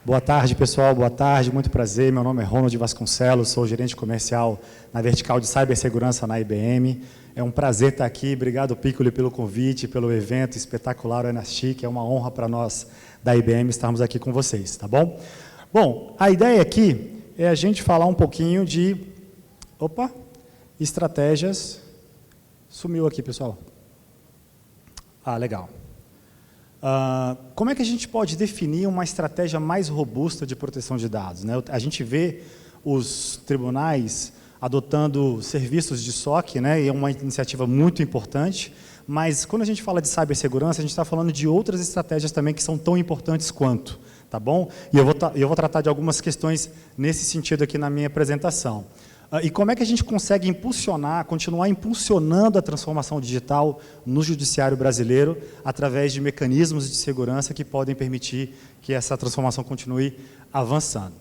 Boa tarde, pessoal. Boa tarde, muito prazer. Meu nome é Ronald Vasconcelos, sou gerente comercial na vertical de cibersegurança na IBM. É um prazer estar aqui. Obrigado, Piccoli, pelo convite, pelo evento espetacular, o NSTIC. É uma honra para nós da IBM estarmos aqui com vocês, tá bom? Bom, a ideia aqui é a gente falar um pouquinho de... Opa! Estratégias... Sumiu aqui, pessoal. Ah, legal. Como é que a gente pode definir uma estratégia mais robusta de proteção de dados, né? A gente vê os tribunais adotando serviços de SOC, né? E é uma iniciativa muito importante, mas quando a gente fala de cibersegurança, a gente está falando de outras estratégias também que são tão importantes quanto, tá bom? E eu vou tratar de algumas questões nesse sentido aqui na minha apresentação. E como é que a gente consegue impulsionar, continuar impulsionando a transformação digital no judiciário brasileiro através de mecanismos de segurança que podem permitir que essa transformação continue avançando.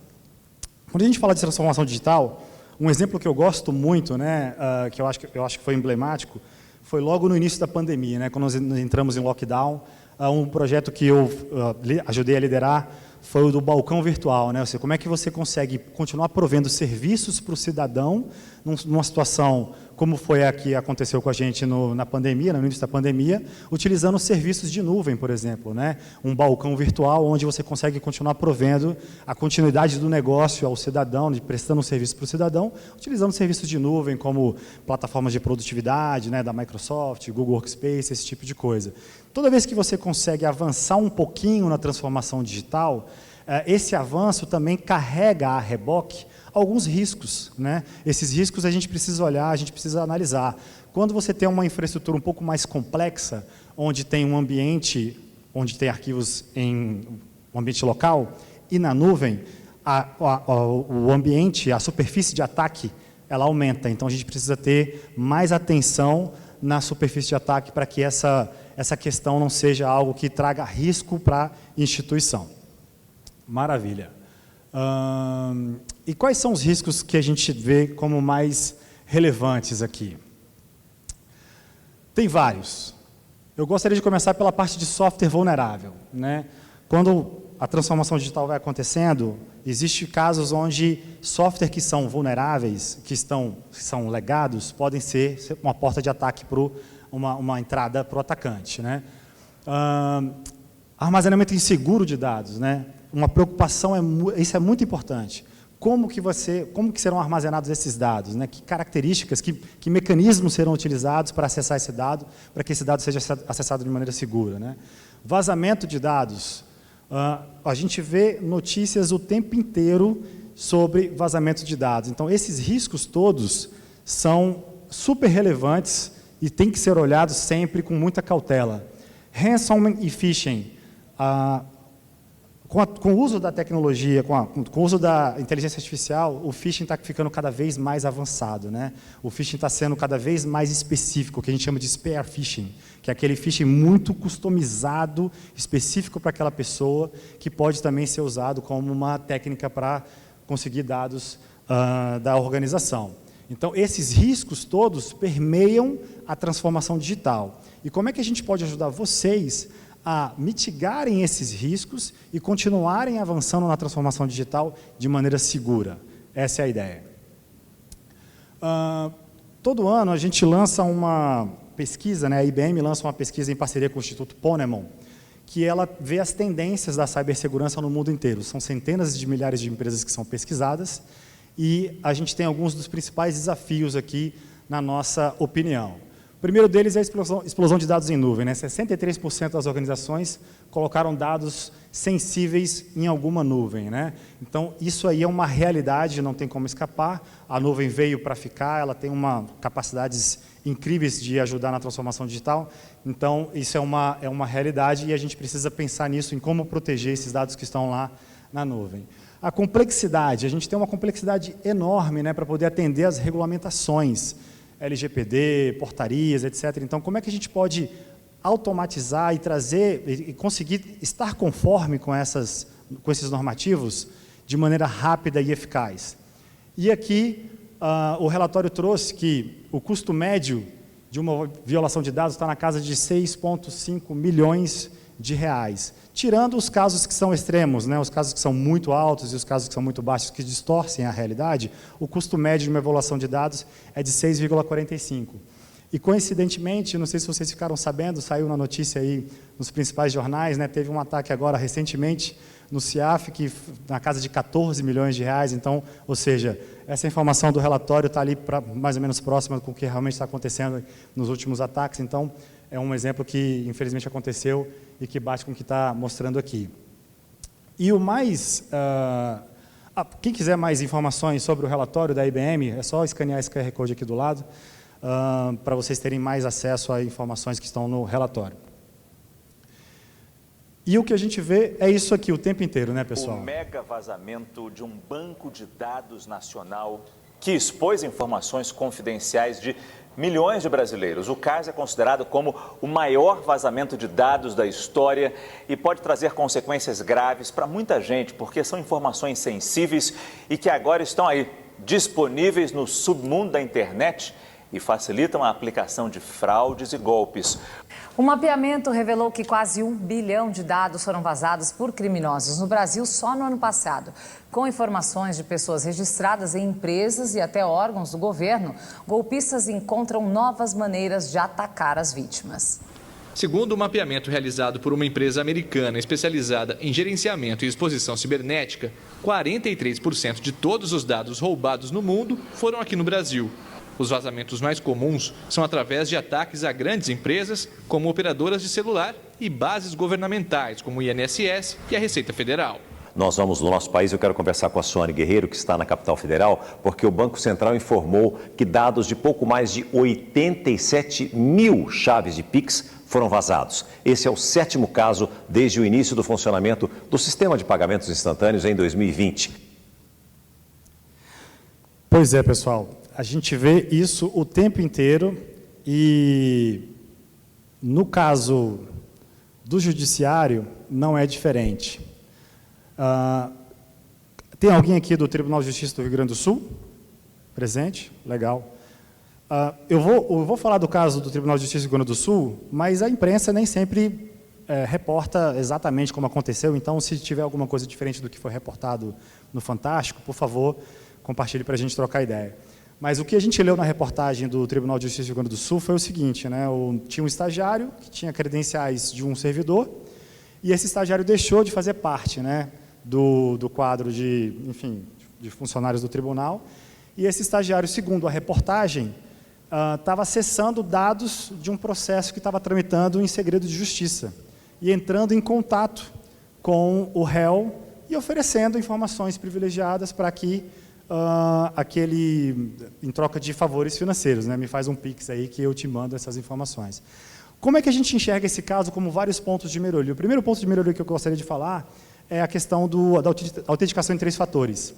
Quando a gente fala de transformação digital, um exemplo que eu gosto muito, né, que eu acho que foi emblemático, foi logo no início da pandemia, né, quando nós entramos em lockdown, um projeto que eu ajudei a liderar foi o do balcão virtual, né? Ou seja, como é que você consegue continuar provendo serviços para o cidadão numa situação como foi a que aconteceu com a gente na pandemia, no início da pandemia, utilizando serviços de nuvem, por exemplo, né? Um balcão virtual onde você consegue continuar provendo a continuidade do negócio ao cidadão, prestando um serviço para o cidadão, utilizando serviços de nuvem como plataformas de produtividade, né, da Microsoft, Google Workspace, esse tipo de coisa. Toda vez que você consegue avançar um pouquinho na transformação digital, esse avanço também carrega a reboque alguns riscos, né? Esses riscos a gente precisa olhar, a gente precisa analisar. Quando você tem uma infraestrutura um pouco mais complexa, onde tem um ambiente, onde tem arquivos em um ambiente local e na nuvem, o ambiente, a superfície de ataque, ela aumenta. Então a gente precisa ter mais atenção na superfície de ataque para que essa questão não seja algo que traga risco para a instituição. Maravilha. E quais são os riscos que a gente vê como mais relevantes aqui? Tem vários. Eu gostaria de começar pela parte de software vulnerável, né? Quando a transformação digital vai acontecendo, existem casos onde software que são vulneráveis, que são legados, podem ser uma porta de ataque para uma entrada para o atacante, né? Armazenamento inseguro de dados, né? Uma preocupação, isso é muito importante. Como que serão armazenados esses dados, né? Que características, que mecanismos serão utilizados para acessar esse dado, para que esse dado seja acessado de maneira segura, né? Vazamento de dados. A gente vê notícias o tempo inteiro sobre vazamento de dados. Então, esses riscos todos são super relevantes e têm que ser olhados sempre com muita cautela. Ransomware e phishing. Com o uso da tecnologia, com o uso da inteligência artificial, o phishing está ficando cada vez mais avançado, né? O phishing está sendo cada vez mais específico, o que a gente chama de spear phishing, que é aquele phishing muito customizado, específico para aquela pessoa, que pode também ser usado como uma técnica para conseguir dados da organização. Então, esses riscos todos permeiam a transformação digital. E como é que a gente pode ajudar vocês a mitigarem esses riscos e continuarem avançando na transformação digital de maneira segura? Essa é a ideia. Todo ano a gente lança uma pesquisa, né? A IBM lança uma pesquisa em parceria com o Instituto Ponemon, que ela vê as tendências da cibersegurança no mundo inteiro. São centenas de milhares de empresas que são pesquisadas e a gente tem alguns dos principais desafios aqui na nossa opinião. O primeiro deles é a explosão de dados em nuvem, né? 63% das organizações colocaram dados sensíveis em alguma nuvem, né? Então, isso aí é uma realidade, não tem como escapar. A nuvem veio para ficar, ela tem capacidades incríveis de ajudar na transformação digital. Então, isso é uma realidade e a gente precisa pensar nisso, em como proteger esses dados que estão lá na nuvem. A complexidade, a gente tem uma complexidade enorme, né, para poder atender às regulamentações, LGPD, portarias, etc. Então, como é que a gente pode automatizar e trazer e conseguir estar conforme com esses normativos de maneira rápida e eficaz? E aqui, o relatório trouxe que o custo médio de uma violação de dados está na casa de 6,5 milhões de reais. Tirando os casos que são extremos, né, os casos que são muito altos e os casos que são muito baixos, que distorcem a realidade, o custo médio de uma evaluação de dados é de 6,45. E, coincidentemente, não sei se vocês ficaram sabendo, saiu na notícia aí nos principais jornais, né, teve um ataque agora recentemente no CIAF, que na casa de 14 milhões de reais, então, ou seja, essa informação do relatório está ali mais ou menos próxima com o que realmente está acontecendo nos últimos ataques, então, é um exemplo que, infelizmente, aconteceu e que bate com o que está mostrando aqui. E o mais... quem quiser mais informações sobre o relatório da IBM, é só escanear esse QR Code aqui do lado, para vocês terem mais acesso a informações que estão no relatório. E o que a gente vê é isso aqui o tempo inteiro, né, pessoal? O mega vazamento de um banco de dados nacional que expôs informações confidenciais de milhões de brasileiros. O caso é considerado como o maior vazamento de dados da história e pode trazer consequências graves para muita gente, porque são informações sensíveis e que agora estão aí, disponíveis no submundo da internet e facilitam a aplicação de fraudes e golpes. O mapeamento revelou que quase 1 bilhão de dados foram vazados por criminosos no Brasil só no ano passado. Com informações de pessoas registradas em empresas e até órgãos do governo, golpistas encontram novas maneiras de atacar as vítimas. Segundo o mapeamento realizado por uma empresa americana especializada em gerenciamento e exposição cibernética, 43% de todos os dados roubados no mundo foram aqui no Brasil. Os vazamentos mais comuns são através de ataques a grandes empresas, como operadoras de celular, e bases governamentais, como o INSS e a Receita Federal. Nós vamos no nosso país, eu quero conversar com a Sônia Guerreiro, que está na capital federal, porque o Banco Central informou que dados de pouco mais de 87 mil chaves de Pix foram vazados. Esse é o 7º caso desde o início do funcionamento do sistema de pagamentos instantâneos em 2020. Pois é, pessoal. A gente vê isso o tempo inteiro e, no caso do judiciário, não é diferente. Tem alguém aqui do Tribunal de Justiça do Rio Grande do Sul? Presente? Legal. Eu vou falar do caso do Tribunal de Justiça do Rio Grande do Sul, mas a imprensa nem sempre reporta exatamente como aconteceu, então, se tiver alguma coisa diferente do que foi reportado no Fantástico, por favor, compartilhe para a gente trocar ideia. Mas o que a gente leu na reportagem do Tribunal de Justiça do Rio Grande do Sul foi o seguinte, né? Tinha um estagiário que tinha credenciais de um servidor e esse estagiário deixou de fazer parte, né, do quadro de funcionários do tribunal, e esse estagiário, segundo a reportagem, estava acessando dados de um processo que estava tramitando em segredo de justiça e entrando em contato com o réu e oferecendo informações privilegiadas para que em troca de favores financeiros, né? Me faz um Pix aí que eu te mando essas informações. Como é que a gente enxerga esse caso como vários pontos de melhoria? O primeiro ponto de melhoria que eu gostaria de falar é a questão da autenticação em 3 fatores.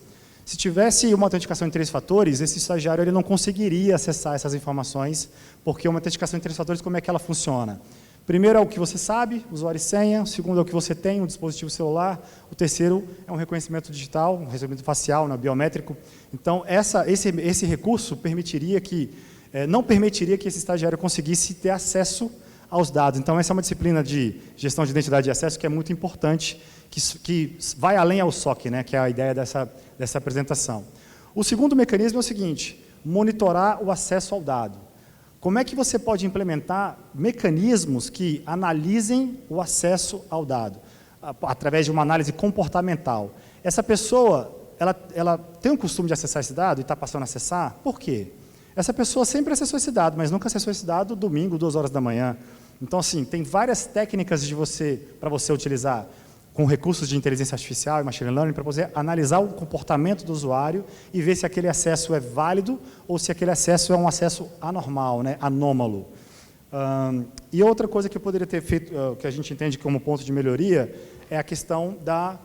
Se tivesse uma autenticação em 3 fatores, esse estagiário ele não conseguiria acessar essas informações, porque uma autenticação em 3 fatores, como é que ela funciona? Primeiro é o que você sabe, usuário e senha. O segundo é o que você tem, um dispositivo celular. O terceiro é um reconhecimento digital, um reconhecimento facial, biométrico. Então, esse recurso não permitiria que esse estagiário conseguisse ter acesso aos dados. Então, essa é uma disciplina de gestão de identidade e acesso que é muito importante, que vai além ao SOC, né, que é a ideia dessa apresentação. O segundo mecanismo é o seguinte: monitorar o acesso ao dado. Como é que você pode implementar mecanismos que analisem o acesso ao dado, através de uma análise comportamental? Essa pessoa, ela tem o costume de acessar esse dado e está passando a acessar? Por quê? Essa pessoa sempre acessou esse dado, mas nunca acessou esse dado domingo, 2 horas da manhã. Então, assim, tem várias técnicas para você utilizar com recursos de inteligência artificial e machine learning para poder analisar o comportamento do usuário e ver se aquele acesso é válido ou se aquele acesso é um acesso anormal, né, anômalo. E outra coisa que eu poderia ter feito, que a gente entende como ponto de melhoria, é a questão da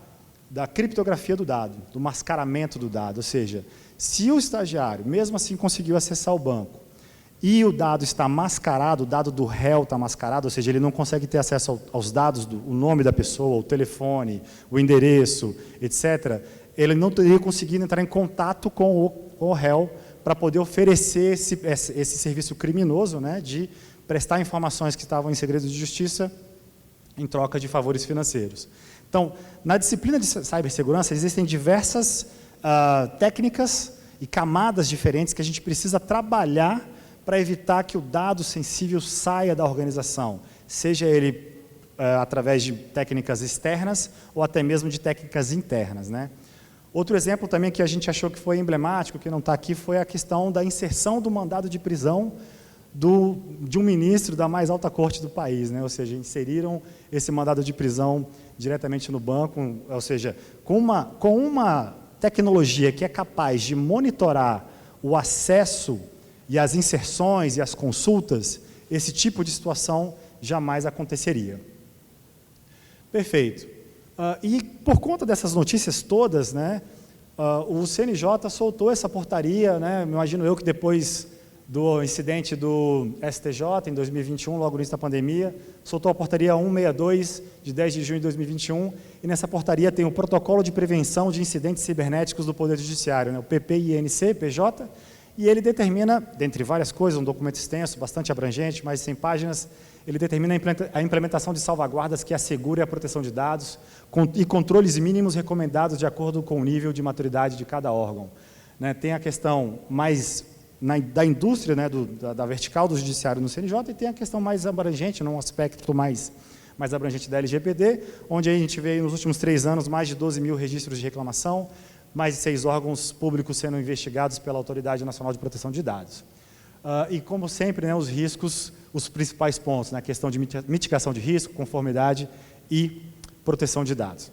criptografia do dado, do mascaramento do dado. Ou seja, se o estagiário, mesmo assim, conseguiu acessar o banco, e o dado está mascarado, o dado do réu está mascarado, ou seja, ele não consegue ter acesso aos dados, o nome da pessoa, o telefone, o endereço, etc., ele não teria conseguido entrar em contato com o réu para poder oferecer esse serviço criminoso, né, de prestar informações que estavam em segredo de justiça em troca de favores financeiros. Então, na disciplina de cibersegurança, existem diversas técnicas e camadas diferentes que a gente precisa trabalhar para evitar que o dado sensível saia da organização, seja ele através de técnicas externas ou até mesmo de técnicas internas, né? Outro exemplo também que a gente achou que foi emblemático, que não está aqui, foi a questão da inserção do mandado de prisão de um ministro da mais alta corte do país, né? Ou seja, inseriram esse mandado de prisão diretamente no banco, ou seja, com uma tecnologia que é capaz de monitorar o acesso e as inserções e as consultas, esse tipo de situação jamais aconteceria. Perfeito. E por conta dessas notícias todas, né, o CNJ soltou essa portaria, né, imagino eu que depois do incidente do STJ, em 2021, logo no início da pandemia, soltou a portaria 162, de 10 de junho de 2021, e nessa portaria tem o Protocolo de Prevenção de Incidentes Cibernéticos do Poder Judiciário, né, o PPINC-PJ, e ele determina, dentre várias coisas, um documento extenso, bastante abrangente, mais de 100 páginas, ele determina a implementação de salvaguardas que assegurem a proteção de dados e controles mínimos recomendados de acordo com o nível de maturidade de cada órgão. Né, tem a questão mais da indústria, né, da vertical do judiciário no CNJ, e tem a questão mais abrangente, num aspecto mais abrangente da LGPD, onde a gente vê nos últimos 3 anos mais de 12 mil registros de reclamação, mais de 6 órgãos públicos sendo investigados pela Autoridade Nacional de Proteção de Dados. E, como sempre, né, os riscos, os principais pontos, né, a questão de mitigação de risco, conformidade e proteção de dados.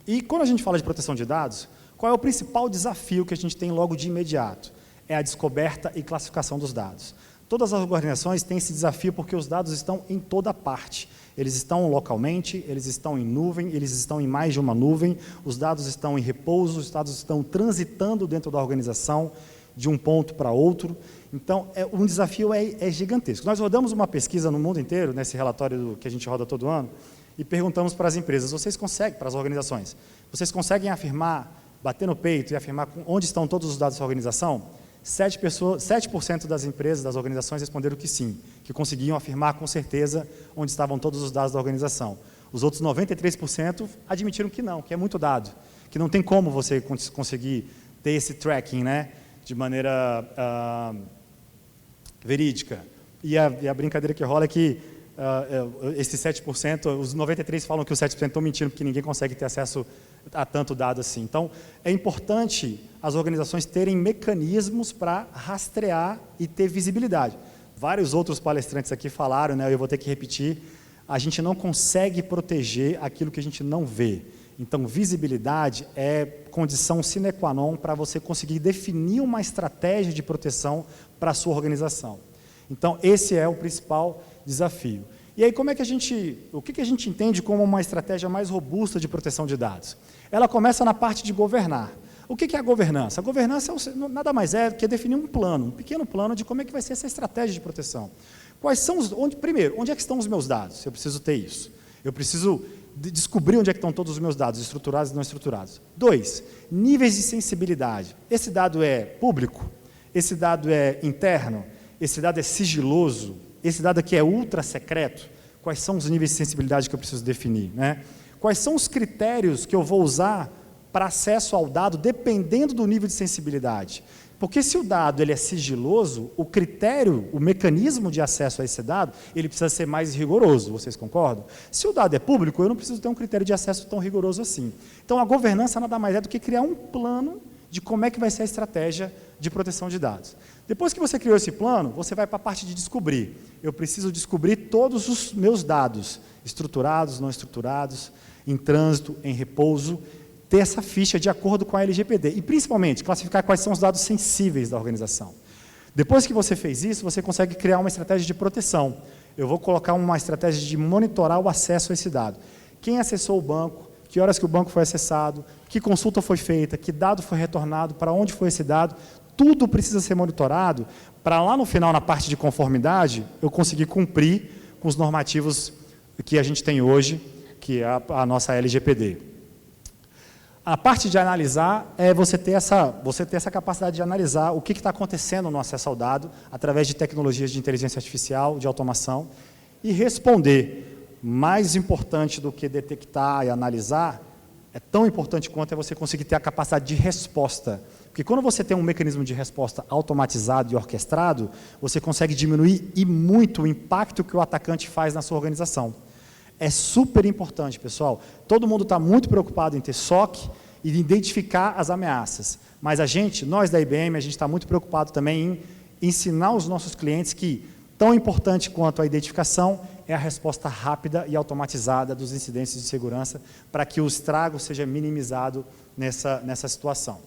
E, quando a gente fala de proteção de dados, qual é o principal desafio que a gente tem logo de imediato? É a descoberta e classificação dos dados. Todas as organizações têm esse desafio porque os dados estão em toda parte. Eles estão localmente, eles estão em nuvem, eles estão em mais de uma nuvem, os dados estão em repouso, os dados estão transitando dentro da organização de um ponto para outro. Então, um desafio é gigantesco. Nós rodamos uma pesquisa no mundo inteiro, nesse relatório que a gente roda todo ano, e perguntamos para as empresas, vocês conseguem, para as organizações, vocês conseguem afirmar, bater no peito e afirmar onde estão todos os dados da sua organização? 7% das empresas, das organizações responderam que sim, que conseguiam afirmar com certeza onde estavam todos os dados da organização. Os outros 93% admitiram que não, que é muito dado, que não tem como você conseguir ter esse tracking, né, de maneira verídica. E a brincadeira que rola é que esses 7%, os 93% falam que os 7% estão mentindo, porque ninguém consegue ter acesso a tanto dado assim. Então, é importante as organizações terem mecanismos para rastrear e ter visibilidade. Vários outros palestrantes aqui falaram, né, eu vou ter que repetir, a gente não consegue proteger aquilo que a gente não vê. Então, visibilidade é condição sine qua non para você conseguir definir uma estratégia de proteção para a sua organização. Então, esse é o principal desafio. E aí, o que a gente entende como uma estratégia mais robusta de proteção de dados? Ela começa na parte de governar. O que é a governança? A governança nada mais é que definir um plano, um pequeno plano de como é que vai ser essa estratégia de proteção. Quais são primeiro, onde é que estão os meus dados? Eu preciso ter isso. Eu preciso descobrir onde é que estão todos os meus dados, estruturados e não estruturados. 2, níveis de sensibilidade. Esse dado é público? Esse dado é interno? Esse dado é sigiloso? Esse dado aqui é ultra secreto? Quais são os níveis de sensibilidade que eu preciso definir, né? Quais são os critérios que eu vou usar para acesso ao dado, dependendo do nível de sensibilidade? Porque se o dado ele é sigiloso, o critério, o mecanismo de acesso a esse dado, ele precisa ser mais rigoroso, vocês concordam? Se o dado é público, eu não preciso ter um critério de acesso tão rigoroso assim. Então, a governança nada mais é do que criar um plano de como é que vai ser a estratégia de proteção de dados. Depois que você criou esse plano, você vai para a parte de descobrir. Eu preciso descobrir todos os meus dados, estruturados, não estruturados, em trânsito, em repouso, ter essa ficha de acordo com a LGPD. E, principalmente, classificar quais são os dados sensíveis da organização. Depois que você fez isso, você consegue criar uma estratégia de proteção. Eu vou colocar uma estratégia de monitorar o acesso a esse dado. Quem acessou o banco, que horas que o banco foi acessado, que consulta foi feita, que dado foi retornado, para onde foi esse dado, tudo precisa ser monitorado para lá no final, na parte de conformidade, eu conseguir cumprir com os normativos que a gente tem hoje, que é a nossa LGPD. A parte de analisar é você ter essa capacidade de analisar o que está acontecendo no acesso ao dado através de tecnologias de inteligência artificial, de automação, e responder mais importante do que detectar e analisar, é tão importante quanto é você conseguir ter a capacidade de resposta. Porque quando você tem um mecanismo de resposta automatizado e orquestrado, você consegue diminuir e muito o impacto que o atacante faz na sua organização. É super importante, pessoal. Todo mundo está muito preocupado em ter SOC e de identificar as ameaças. Mas nós da IBM, a gente está muito preocupado também em ensinar os nossos clientes que tão importante quanto a identificação é a resposta rápida e automatizada dos incidentes de segurança para que o estrago seja minimizado nessa situação.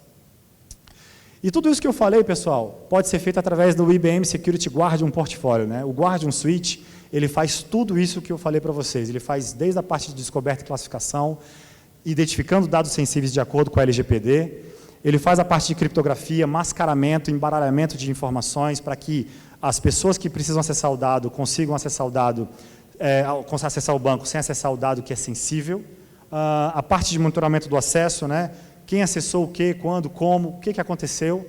E tudo isso que eu falei, pessoal, pode ser feito através do IBM Security Guardian Portfólio, né? O Guardian Suite, ele faz tudo isso que eu falei para vocês. Ele faz desde a parte de descoberta e classificação, identificando dados sensíveis de acordo com a LGPD. Ele faz a parte de criptografia, mascaramento, embaralhamento de informações para que as pessoas que precisam acessar o dado consigam acessar o dado, acessar o banco sem acessar o dado que é sensível. A parte de monitoramento do acesso, né? Quem acessou o quê, quando, como, o que aconteceu.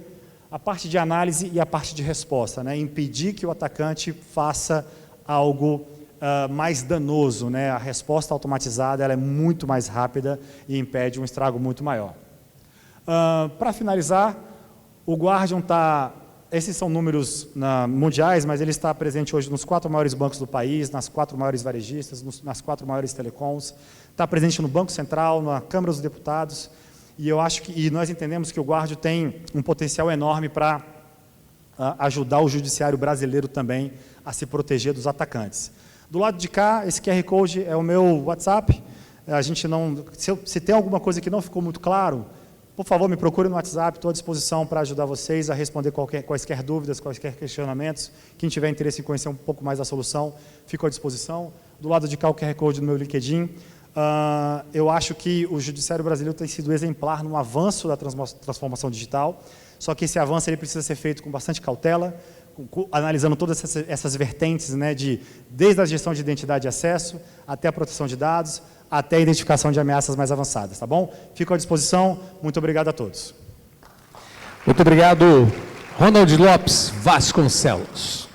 A parte de análise e a parte de resposta, né? Impedir que o atacante faça algo mais danoso, né? A resposta automatizada ela é muito mais rápida e impede um estrago muito maior. Para finalizar, o Guardian esses são números mundiais, mas ele está presente hoje nos 4 maiores bancos do país, nas 4 maiores varejistas, nas 4 maiores telecoms, está presente no Banco Central, na Câmara dos Deputados, e nós entendemos que o Guardian tem um potencial enorme para ajudar o judiciário brasileiro também a se proteger dos atacantes. Do lado de cá, esse QR Code é o meu WhatsApp. Se tem alguma coisa que não ficou muito claro, por favor, me procure no WhatsApp, estou à disposição para ajudar vocês a responder quaisquer dúvidas, quaisquer questionamentos. Quem tiver interesse em conhecer um pouco mais da solução, fico à disposição. Do lado de cá, o QR Code do meu LinkedIn. Eu acho que o judiciário brasileiro tem sido exemplar no avanço da transformação digital, só que esse avanço ele precisa ser feito com bastante cautela, analisando todas essas vertentes, né, desde a gestão de identidade e acesso, até a proteção de dados, até a identificação de ameaças mais avançadas, tá bom? Fico à disposição, muito obrigado a todos. Muito obrigado, Ronald Lopes Vasconcelos.